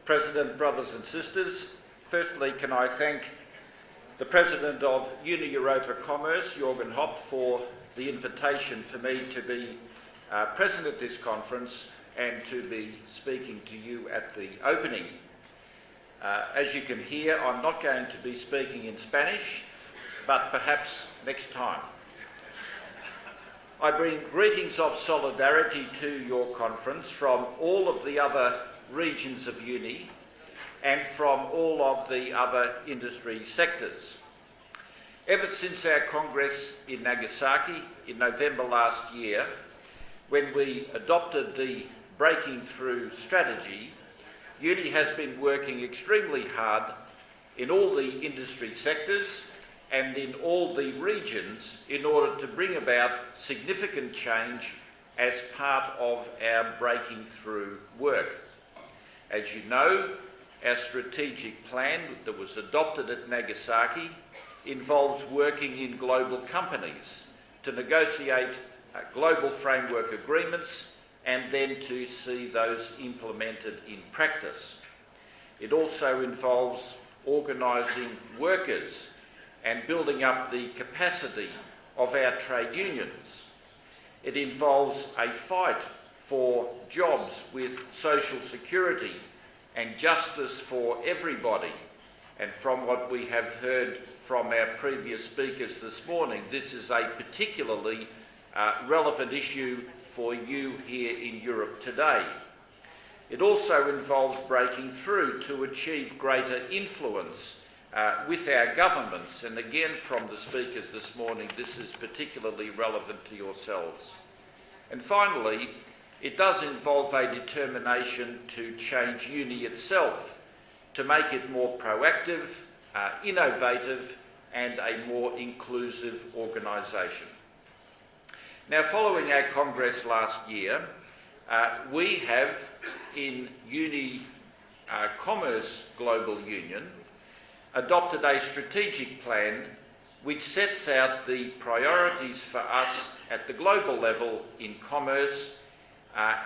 President, brothers and sisters, firstly can I thank the President of UNI Europea Comercio, for the invitation for me to be present at this conference and to be speaking to you at the opening. As you can hear, I'm not going to be speaking in Spanish, but perhaps next time. I bring greetings of solidarity to your conference from all of the other regions of UNI and from all of the other industry sectors. Ever since our Congress in Nagasaki in November last year, when we adopted the Breaking Through strategy, UNI has been working extremely hard in all the industry sectors and in all the regions in order to bring about significant change as part of our Breaking Through work. As you know, our strategic plan that was adopted at Nagasaki involves working in global companies to negotiate global framework agreements and then to see those implemented in practice. It also involves organising workers and building up the capacity of our trade unions. It involves a fight for jobs with social security and justice for everybody. And from what we have heard from our previous speakers this morning, this is a particularly relevant issue for you here in Europe today. It also involves breaking through to achieve greater influence with our governments, and again from the speakers this morning, this is particularly relevant to yourselves. And finally, it does involve a determination to change UNI itself, to make it more proactive, innovative, and a more inclusive organisation. Now, following our Congress last year, we have in UNI Commerce Global Union adopted a strategic plan which sets out the priorities for us at the global level in commerce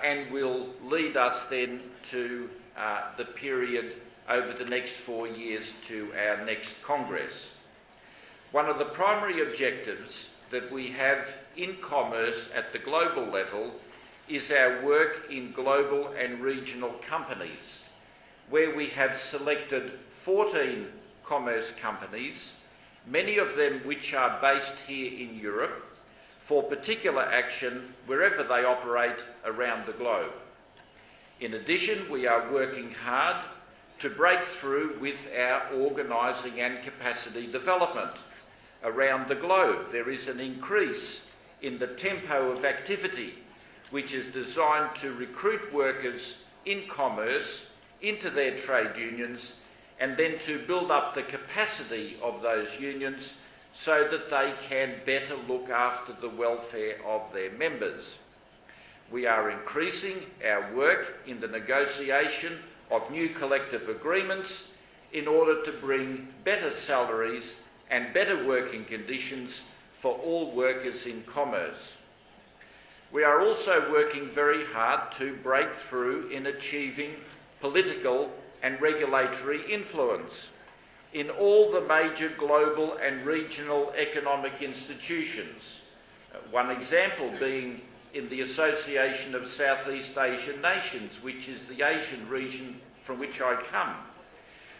and will lead us then to the period over the next 4 years to our next Congress. One of the primary objectives that we have in commerce at the global level is our work in global and regional companies, where we have selected 14 commerce companies, many of them which are based here in Europe, for particular action wherever they operate around the globe. In addition, we are working hard to break through with our organising and capacity development. Around the globe, there is an increase in the tempo of activity, which is designed to recruit workers in commerce into their trade unions and then to build up the capacity of those unions so that they can better look after the welfare of their members. We are increasing our work in the negotiation of new collective agreements in order to bring better salaries and better working conditions for all workers in commerce. We are also working very hard to break through in achieving political and regulatory influence in all the major global and regional economic institutions. One example being in the Association of Southeast Asian Nations, which is the Asian region from which I come,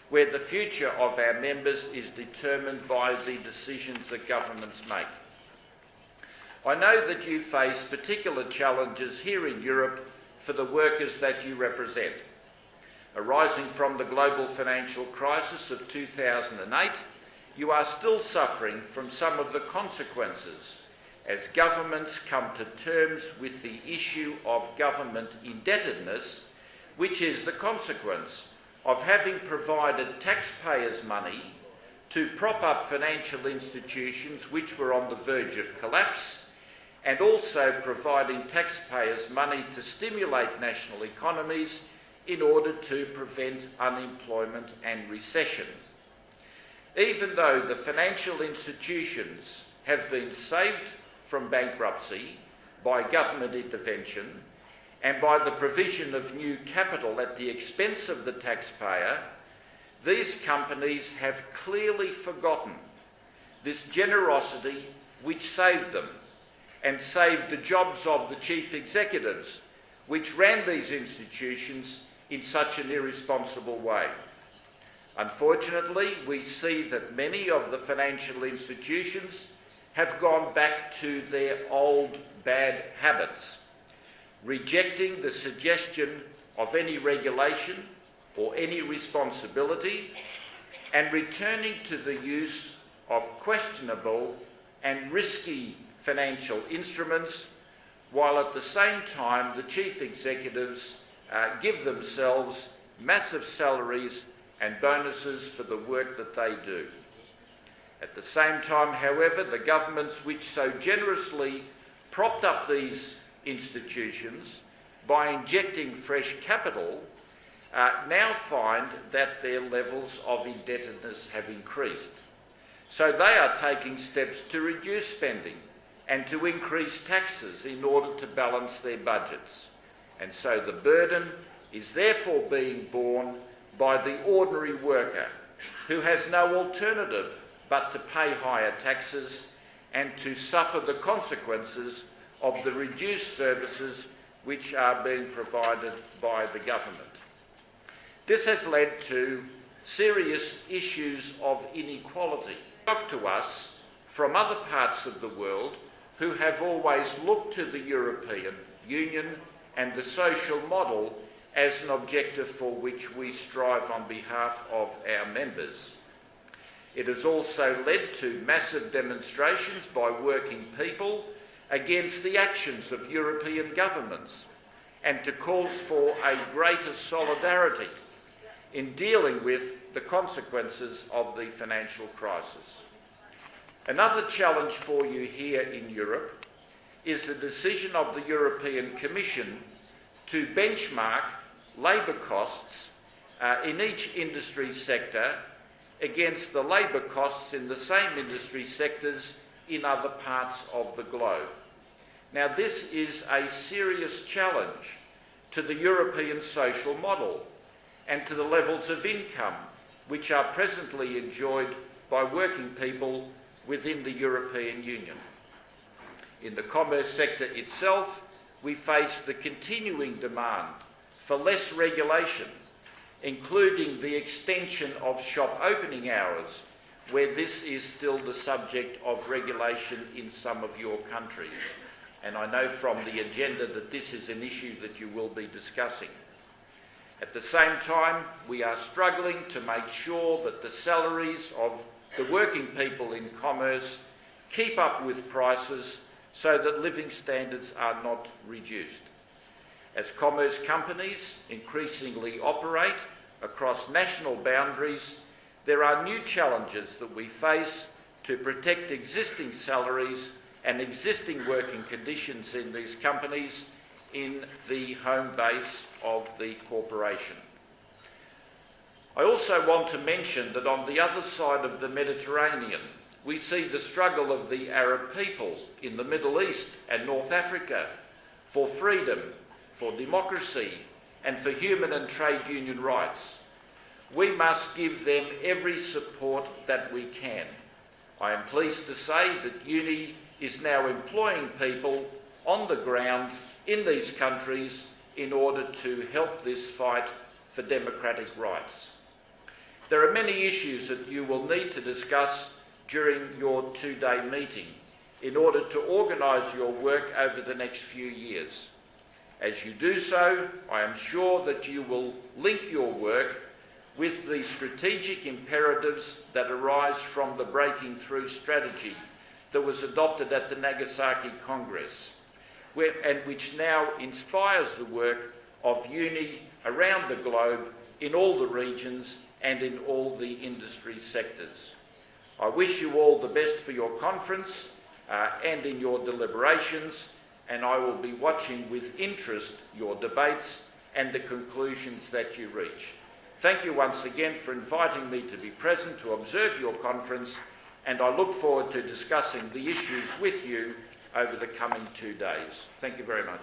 where the future of our members is determined by the decisions that governments make. I know that you face particular challenges here in Europe for the workers that you represent. Arising from the global financial crisis of 2008, you are still suffering from some of the consequences as governments come to terms with the issue of government indebtedness, which is the consequence of having provided taxpayers' money to prop up financial institutions which were on the verge of collapse, and also providing taxpayers' money to stimulate national economies in order to prevent unemployment and recession. Even though the financial institutions have been saved from bankruptcy by government intervention and by the provision of new capital at the expense of the taxpayer, these companies have clearly forgotten this generosity which saved them and saved the jobs of the chief executives which ran these institutions in such an irresponsible way. Unfortunately, we see that many of the financial institutions have gone back to their old bad habits, rejecting the suggestion of any regulation or any responsibility, and returning to the use of questionable and risky financial instruments, while at the same time the chief executives give themselves massive salaries and bonuses for the work that they do. At the same time, however, the governments which so generously propped up these institutions by injecting fresh capital now find that their levels of indebtedness have increased. So they are taking steps to reduce spending and to increase taxes in order to balance their budgets. And so the burden is therefore being borne by the ordinary worker who has no alternative but to pay higher taxes and to suffer the consequences of the reduced services which are being provided by the government. This has led to serious issues of inequality. Up to us from other parts of the world who have always looked to the European Union and the social model as an objective for which we strive on behalf of our members. It has also led to massive demonstrations by working people against the actions of European governments and to calls for a greater solidarity in dealing with the consequences of the financial crisis. Another challenge for you here in Europe is the decision of the European Commission to benchmark labour costs in each industry sector against the labour costs in the same industry sectors in other parts of the globe. Now, this is a serious challenge to the European social model and to the levels of income which are presently enjoyed by working people within the European Union. In the commerce sector itself, we face the continuing demand for less regulation, including the extension of shop opening hours, where this is still the subject of regulation in some of your countries. And I know from the agenda that this is an issue that you will be discussing. At the same time, we are struggling to make sure that the salaries of the working people in commerce keep up with prices so that living standards are not reduced. As commerce companies increasingly operate across national boundaries, there are new challenges that we face to protect existing salaries and existing working conditions in these companies in the home base of the corporation. I also want to mention that on the other side of the Mediterranean, we see the struggle of the Arab people in the Middle East and North Africa for freedom, for democracy, and for human and trade union rights. We must give them every support that we can. I am pleased to say that UNI is now employing people on the ground in these countries in order to help this fight for democratic rights. There are many issues that you will need to discuss during your two-day meeting in order to organise your work over the next few years. As you do so, I am sure that you will link your work with the strategic imperatives that arise from the Breaking Through strategy that was adopted at the Nagasaki Congress, and which now inspires the work of UNI around the globe in all the regions and in all the industry sectors. I wish you all the best for your conference and in your deliberations, and I will be watching with interest your debates and the conclusions that you reach. Thank you once again for inviting me to be present to observe your conference, and I look forward to discussing the issues with you over the coming 2 days. Thank you very much.